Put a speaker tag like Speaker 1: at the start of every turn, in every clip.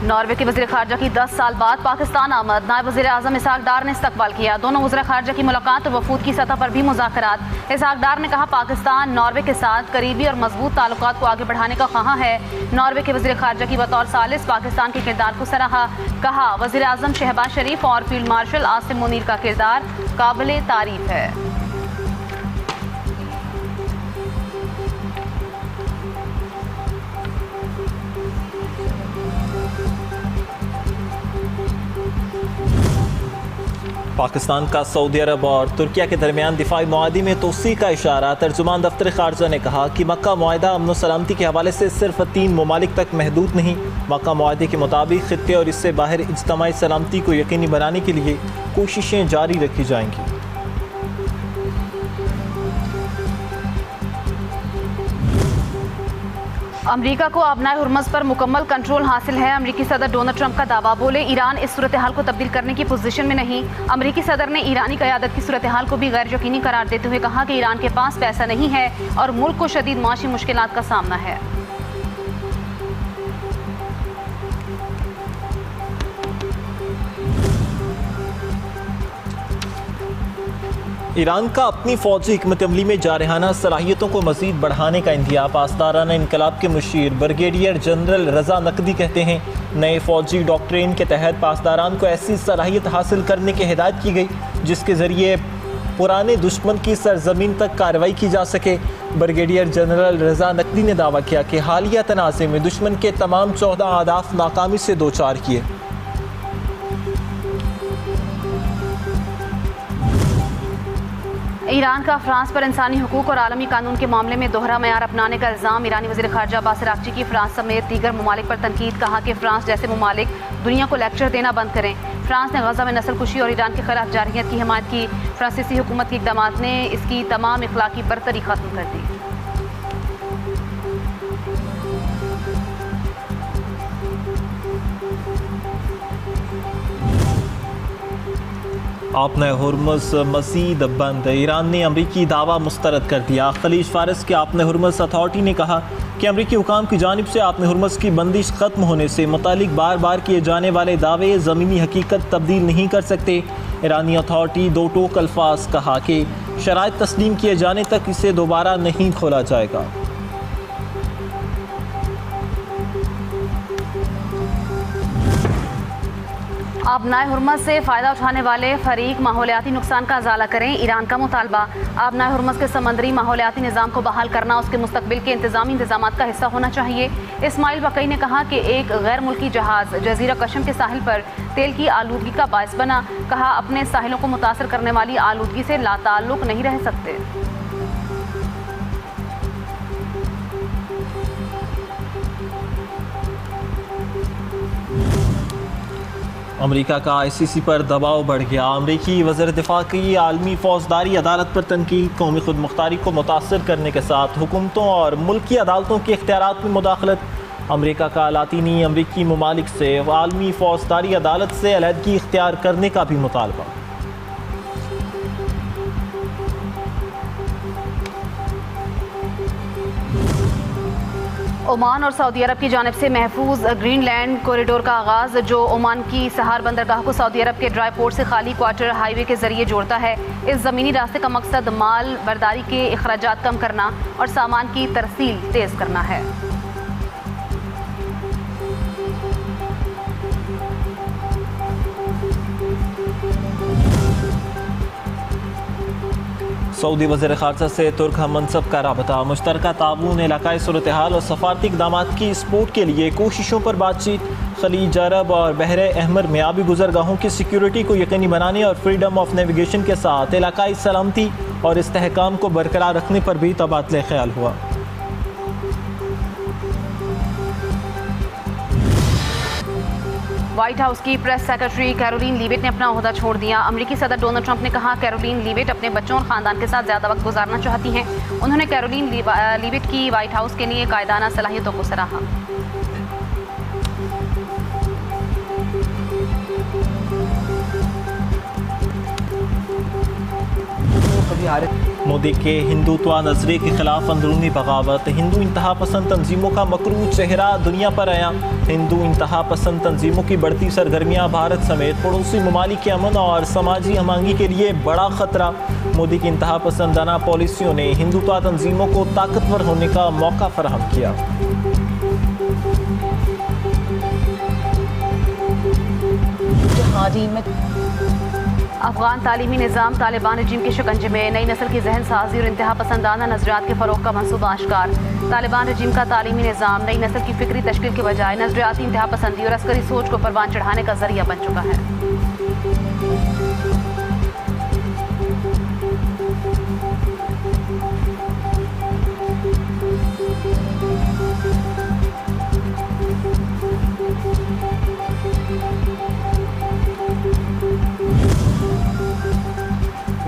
Speaker 1: Norway के वज़ीर ख़ारजा की 10 साल बाद पाकिस्तान आमद। नायब वज़ीर आज़म इसहाक डार ने इस्तकबाल किया। दोनों वज़ीर ख़ारजा की मुलाकात और वफूद की सतह पर भी मुज़ाकरात। इसहाक डार ने कहा, पाकिस्तान नॉर्वे के साथ करीबी और मजबूत ताल्लुकात को आगे बढ़ाने का ख़्वाह है। नॉर्वे के वज़ीर ख़ारजा की बतौर सालिस पाकिस्तान के किरदार को सराहा। कहा, वज़ीर आज़म शहबाज शरीफ और फील्ड मार्शल आसिम मुनीर का किरदार काबिल तारीफ है।
Speaker 2: पाकिस्तान का सऊदी अरब और तुर्किया के दरमियान दिफाई मुआहदे में तोसी का इशारा। तर्जुमान दफ्तर खारजा ने कहा कि मक्का मुआहदा अमन सलामती के हवाले से सिर्फ 3 ममालिक तक महदूद नहीं, मक्का मुआहदे के मुताबिक खित्ते और इससे बाहर इज्तमाई सलामती को यकीनी बनाने के लिए कोशिशें जारी रखी जाएंगी।
Speaker 1: अमरीका को आबनाए हुर्मज़ पर मुकम्मल कंट्रोल हासिल है। अमरीकी सदर डोनाल्ड ट्रंप का दावा। बोले, ईरान इस सूरत हाल को तब्दील करने की पोजीशन में नहीं। अमरीकी सदर ने ईरानी क़यादत की सूरत हाल को भी गैर यकीनी करार देते हुए कहा कि ईरान के पास पैसा नहीं है और मुल्क को शदीद माशी मुश्किलात का सामना है।
Speaker 2: ईरान का अपनी फौजी हिकमत अमली में जारहाना सलाहियतों को मज़ीद बढ़ाने का इंतहा। पासदाराना इनकलाब के मुशीर ब्रिगेडियर जनरल रजा नकदी कहते हैं, नए फौजी डॉक्ट्रिन के तहत पासदारान को ऐसी सलाहियत हासिल करने की हिदायत की गई जिसके ज़रिए पुराने दुश्मन की सरजमीन तक कार्रवाई की जा सके। ब्रिगेडियर जनरल रजा नकदी ने दावा किया कि हालिया तनाज़े में दुश्मन के तमाम 14 अहदाफ नाकामी से दो चार किए।
Speaker 1: ईरान का फ्रांस पर इंसानी हुकूक और आलमी कानून के मामले में दोहरा मयार अपनाने का इल्ज़ाम। ईरानी वज़ीर ख़ारजा अब्बास अराग़ची की फ्रांस समेत दीगर ममालिक पर तनकीद। कहा कि फ्रांस जैसे ममालिक दुनिया को लेक्चर देना बंद करें। फ्रांस ने गज़ा में नस्लकुशी और ईरान के खिलाफ जारहियत की हिमायत की। फ्रांसीसी हुकूमत के इक़दामात ने इसकी तमाम इखलाकी बरतरी ख़त्म कर दी।
Speaker 2: आपने हुर्मुज़ मज़ीद बंद। ईरान ने अमरीकी दावा मुस्तरद कर दिया। खलीज फारस के आपने हुर्मुज़ अथॉरिटी ने कहा कि अमरीकी हुकाम की जानिब से आपने हुर्मुज़ की बंदिश ख़त्म होने से मुतालिक बार बार किए जाने वाले दावे ज़मीनी हकीकत तब्दील नहीं कर सकते। ईरानी अथॉरिटी दो टोक अल्फाज कहा कि शराइत तस्लीम किए जाने तक इसे दोबारा नहीं खोला जाएगा।
Speaker 1: आबनाए हुर्मज़ से फ़ायदा उठाने वाले फ़रीक माहौलियाती नुकसान का अज़ाला करें। ईरान का मुतालबा। आबनाए हुर्मज़ के समंदरी माहौलियाती निज़ाम को बहाल करना उसके मुस्तकबिल के इंतज़ामी इंतज़ामात का हिस्सा होना चाहिए। इस्माइल बकई ने कहा कि एक गैर मुल्की जहाज़ जज़ीरा कशम के साहिल पर तेल की आलूदगी का बायस बना। कहा, अपने साहिलों को मुतासर करने वाली आलूदगी से लाताल्लुक़ नहीं रह सकते।
Speaker 2: अमरीका का ICC पर दबाव बढ़ गया। अमरीकी वज़ीर दिफा की आलमी फौजदारी अदालत पर तनकीद। कौमी खुद मुख्तारी को मुतासर करने के साथ हुकूमतों और मुल्की अदालतों के इख्तियारात में मुदाखलत। अमरीका का लातीनी अमरीकी ममालिक से आलमी फौजदारी अदालत से अलहदगी इख्तियार करने का भी मुतालबा।
Speaker 1: ओमान और सऊदी अरब की जानिब से महफूज ग्रीनलैंड कॉरिडोर का आगाज़, जो ओमान की सहार बंदरगाह को सऊदी अरब के ड्राई पोर्ट से खाली क्वार्टर हाईवे के जरिए जोड़ता है। इस ज़मीनी रास्ते का मकसद माल बर्दारी के अखराजात कम करना और सामान की तरसील तेज़ करना है।
Speaker 2: सऊदी वज़ीर ख़ारजा से तुर्क हम मनसब का राबता। मुश्तरका ताउन, इलाकाई सूरत हाल और सफारती इक़दामात की सपोर्ट के लिए कोशिशों पर बातचीत। खलीज अरब और बहरे अहमर में आबी गुज़रगाहों की सिक्योरिटी को यकीनी बनाने और फ्रीडम ऑफ नेविगेशन के साथ इलाकाई सलामती और इस्तेहकाम को बरकरार रखने पर भी तबादला ख्याल हुआ।
Speaker 1: व्हाइट हाउस की प्रेस सेक्रेटरी कैरोलिन लीविट ने अपना ओहदा छोड़ दिया। अमेरिकी सदर डोनाल्ड ट्रंप ने कहा, कैरोलिन लीविट अपने बच्चों और ख़ानदान के साथ ज़्यादा वक्त गुजारना चाहती हैं। उन्होंने कैरोलिन लीविट की व्हाइट हाउस के लिए कायदाना सलाहियतों को सराहा।
Speaker 3: कभी हारे।
Speaker 2: मोदी के हिंदुत्व नजरे के खिलाफ अंदरूनी बगावत, हिंदू इंतहा पसंद तंजीमों का मकरू चेहरा दुनिया पर आया। हिंदू इंतहा पसंद तंजीमों की बढ़ती सरगर्मियां भारत समेत पड़ोसी ममालिक के अमन और समाजी हमांगी के लिए बड़ा खतरा। मोदी की इंतहा पसंदाना पॉलिसियों ने हिंदुत्व तंजीमों को ताकतवर होने का मौका फराहम किया।
Speaker 1: अफगान तालीमी निज़ाम तालिबान रजीम के शिकंजे में, नई नस्ल की जहन साजी और इंतहा पसंदाना नजरियात के फ़रोग़ का मंसूबा आश्कार। तालिबान रजीम का तालीमी निज़ाम नई नस्ल की फ़िक्री तश्कील के बजाय नजरियाती इंतहा पसंदी और अस्करी सोच को परवान चढ़ाने का जरिया बन चुका है।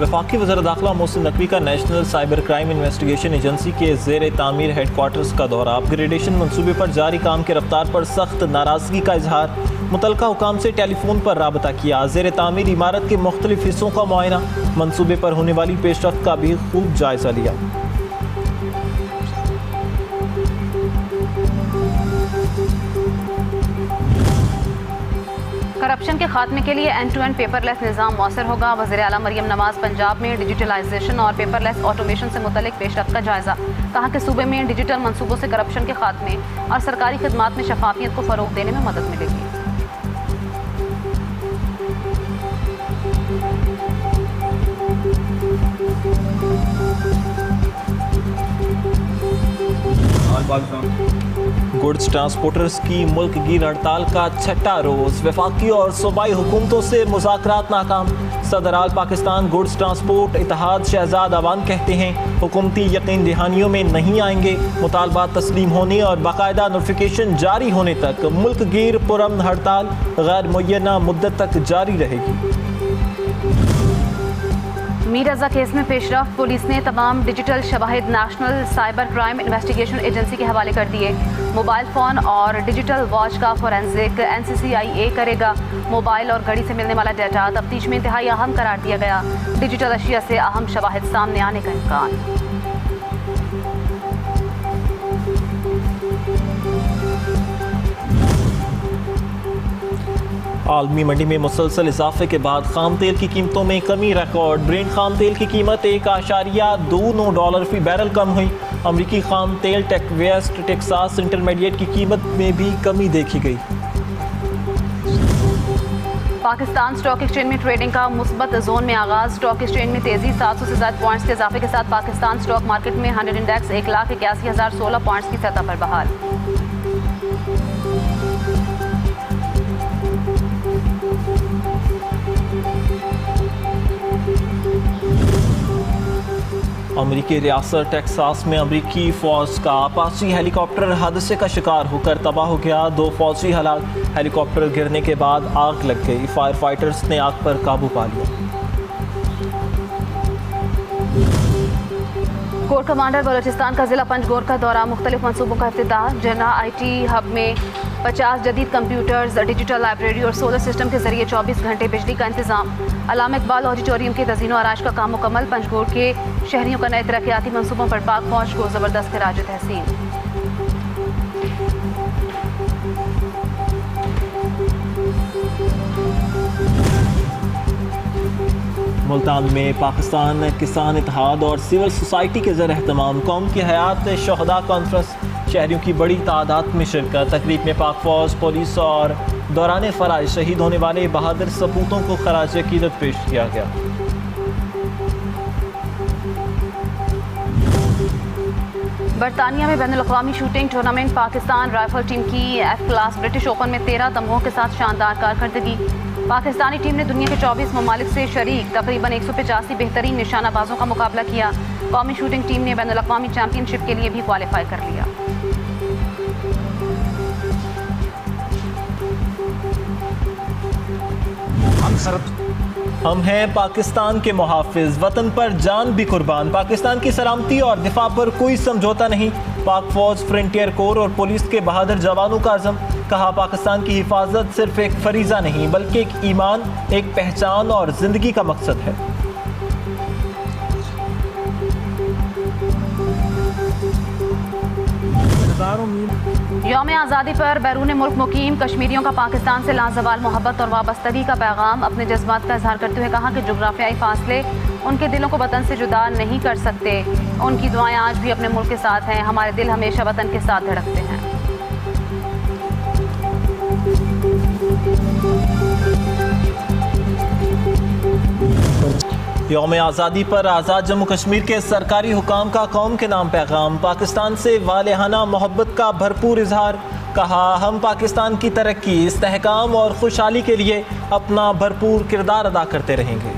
Speaker 2: वफाकी वज़ीर दाखिला मोहसिन नकवी का national cyber crime investigation agency के ज़ेर तामीर हेडक्वार्टर्स का दौरा। अपग्रेडेशन मनसूबे पर जारी काम की रफ्तार पर सख्त नाराज़गी का इजहार। मुतलका हुकाम से टेलीफोन पर राबता किया। ज़ेर तामीर इमारत के मुख्तलिफ हिस्सों का मुआयना, मनसूबे पर होने वाली पेशरफ्त का भी खूब जायज़ा लिया।
Speaker 1: करप्शन के खात्मे के लिए एंड टू एंड पेपरलेस निज़ाम मौसर होगा। वज़ीर आला मरियम नवाज पंजाब में डिजिटलाइजेशन और पेपरलेस ऑटोमेशन से मुतल्लिक पेशरफ्त का जायज़ा। कहा कि सूबे में डिजिटल मनसूबों से करप्शन के खात्मे और सरकारी खिदमात में शफाफियत को फ़रोग़ देने में मदद मिलेगी।
Speaker 2: गुड्स ट्रांसपोर्टर्स की मुल्क गिर हड़ताल का छठा रोज़। वफाकी और सूबाई हुकूमतों से मुज़ाकरात नाकाम। सदर आल पाकिस्तान गुड्स ट्रांसपोर्ट इत्तेहाद शहजाद अवान कहते हैं हुकूमती यकीन दहानियों में नहीं आएंगे। मुतालबात तस्लीम होने और बाकायदा नोटिफिकेशन जारी होने तक मुल्क गिर पुरअमन हड़ताल गैर मुय्यना मुद्दत तक जारी रहेगी।
Speaker 1: मीर रजा केस में पेशरफ्त, पुलिस ने तमाम डिजिटल शवाहिद national cyber crime investigation agency के हवाले कर दिए। मोबाइल फ़ोन और डिजिटल वॉच का फोरेंसिक NCCIA करेगा। मोबाइल और घड़ी से मिलने वाला डाटा तफ्तीश में इंतहाई अहम करार दिया गया। डिजिटल अशिया से अहम शवाहिद सामने आने का इम्कान।
Speaker 2: आलमी मंडी में मुसलसल इजाफे के बाद खाम तेल की कीमतों में कमी रिकॉर्ड। ब्रेंट खाम तेल की कीमत $1.29 फी बैरल कम हुई। अमरीकी खाम तेल टेक वेस्ट टेक्सास इंटरमीडिएट की कीमत में भी कमी देखी गई।
Speaker 1: पाकिस्तान स्टॉक एक्सचेंज में ट्रेडिंग का मुस्बत जोन में आगाज। स्टॉक एक्सचेंज में तेजी, 700 से ज्यादा पॉइंट्स के इजाफे के साथ पाकिस्तान स्टॉक मार्केट में 100 इंडेक्स 1,81,016 पॉइंट्स की सतह पर बहाल।
Speaker 2: अमरीकी रियासत टेक्सास में अमरीकी फौज का अपाची हेलीकॉप्टर हादसे का शिकार होकर तबाह हो गया। 2 फौजी हलाक। हेलीकॉप्टर गिरने के बाद आग लग गई। फायर फाइटर्स ने आग पर काबू पा लिया।
Speaker 1: कोर कमांडर बलोचिस्तान का जिला पंजगोर का दौरा। मुख्तलिफ मनसूबों का इफ्तिताह। जना IT हब में 50 जदीद कंप्यूटर्स, डिजिटल लाइब्रेरी और सोलर सिस्टम के जरिए 24 घंटे बिजली का इंतजाम। अल्लामा इकबाल ऑडिटोरियम के तज़ीनो आराइश का काम मुकम्मल। पंजगोर के शहरियों का नए तरक्याती मनसूबों पर पाक फौज को ज़बरदस्त खिराज तहसीन।
Speaker 2: मुल्तान में पाकिस्तान किसान इत्तेहाद और सिविल सोसाइटी के ज़र एहतमाम कौम की हयात शहदा कॉन्फ्रेंस। शहरियों की बड़ी तादाद में शिरकत। तकरीब में पाक फौज, पुलिस और दौरान फ़राज शहीद होने वाले बहादुर सपूतों को खराज अकीदत पेश किया गया।
Speaker 1: बरतानिया में बैनुल-अक़वामी shooting tournament. Pakistan rifle team की F क्लास ब्रिटिश ओपन में 13 तमगों के साथ शानदार कारकर्दगी। पाकिस्तानी टीम ने दुनिया के 24 ममालिक से शरीक तकरीबन 185 बेहतरीन निशानाबाजों का मुकाबला किया। कौमी शूटिंग टीम ने बैनुल-अक़वामी चैंपियनशिप के लिए भी क्वालिफाई कर लिया।
Speaker 2: हम हैं पाकिस्तान के मुहाफिज, वतन पर जान भी कुर्बान। पाकिस्तान की सलामती और दिफा पर कोई समझौता नहीं। पाक फौज, फ्रंटियर कोर और पुलिस के बहादुर जवानों का आज़म। कहा पाकिस्तान की हिफाजत सिर्फ एक फरीज़ा नहीं बल्कि एक ईमान, एक पहचान और ज़िंदगी का मकसद है।
Speaker 1: यौम आज़ादी पर बैरून मुल्क मुकीम कश्मीरियों का पाकिस्तान से लाजवाल मोहब्बत और वाबस्तगी का पैगाम। अपने जज्बात का इजहार करते हुए कहा कि जोग्राफियाई फासले उनके दिलों को वतन से जुदा नहीं कर सकते। उनकी दुआएं आज भी अपने मुल्क के साथ हैं। हमारे दिल हमेशा वतन के साथ धड़कते हैं।
Speaker 2: यौम आज़ादी पर आज़ाद जम्मू कश्मीर के सरकारी हुकाम का कौम के नाम पैगाम। पाकिस्तान से वालेहाना मोहब्बत का भरपूर इजहार। कहा, हम पाकिस्तान की तरक्की, इस्तेहकाम और खुशहाली के लिए अपना भरपूर किरदार अदा करते रहेंगे।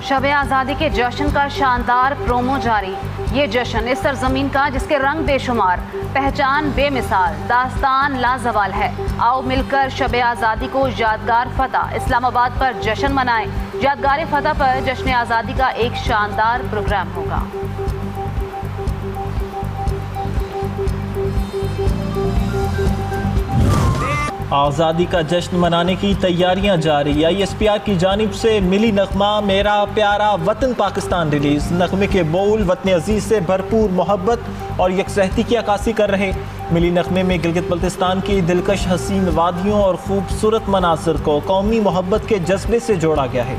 Speaker 1: शब आज़ादी के जश्न का शानदार प्रोमो जारी। ये जश्न इस सरजमीन का जिसके रंग बेशुमार, पहचान बेमिसाल, दास्तान लाजवाल है। आओ मिलकर शब आज़ादी को यादगार फतह इस्लामाबाद पर जश्न मनाएं। यादगार फतह पर जश्न आज़ादी का एक शानदार प्रोग्राम होगा।
Speaker 2: आज़ादी का जश्न मनाने की तैयारियां जारी। ISPR की जानिब से मिली नगमा मेरा प्यारा वतन पाकिस्तान रिलीज। नगमे के बोल वतन अजीज़ से भरपूर मोहब्बत और यकसहती की अक्कासी कर रहे। मिली नगमे में गिलगित बल्तिस्तान की दिलकश हसीन वादियों और खूबसूरत मनासिर को कौमी मोहब्बत के जज्बे से जोड़ा गया है।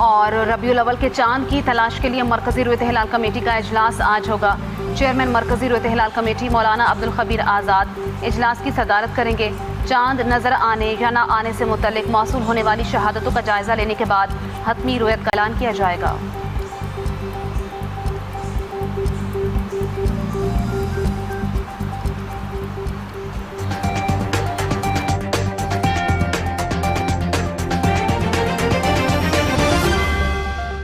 Speaker 1: और रबीउल अव्वल के चांद की तलाश के लिए मरकजी रुयत हिलाल कमेटी का इजलास आज होगा। चेयरमैन मरकजी रुयत हिलाल कमेटी मौलाना अब्दुल खबीर आज़ाद इजलास की सदारत करेंगे। चांद नजर आने या ना आने से मुतल्लिक मौसूल होने वाली शहादतों का जायजा लेने के बाद हतमी रुयत का ऐलान किया जाएगा।